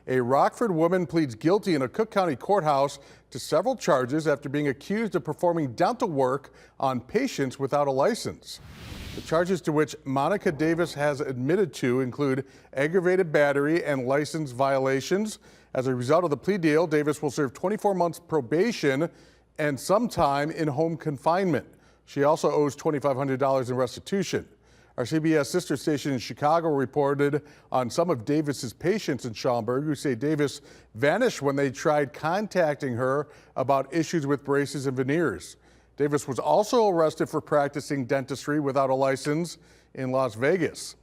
A Rockford woman pleads guilty in a Cook County courthouse to several charges after being accused of performing dental work on patients without a license. The charges to which Monica Davis has admitted to include aggravated battery and license violations. As a result of the plea deal, Davis will serve 24 months probation and some time in home confinement. She also owes $2,500 in restitution. Our CBS sister station in Chicago reported on some of Davis's patients in Schaumburg who say Davis vanished when they tried contacting her about issues with braces and veneers. Davis was also arrested for practicing dentistry without a license in Las Vegas.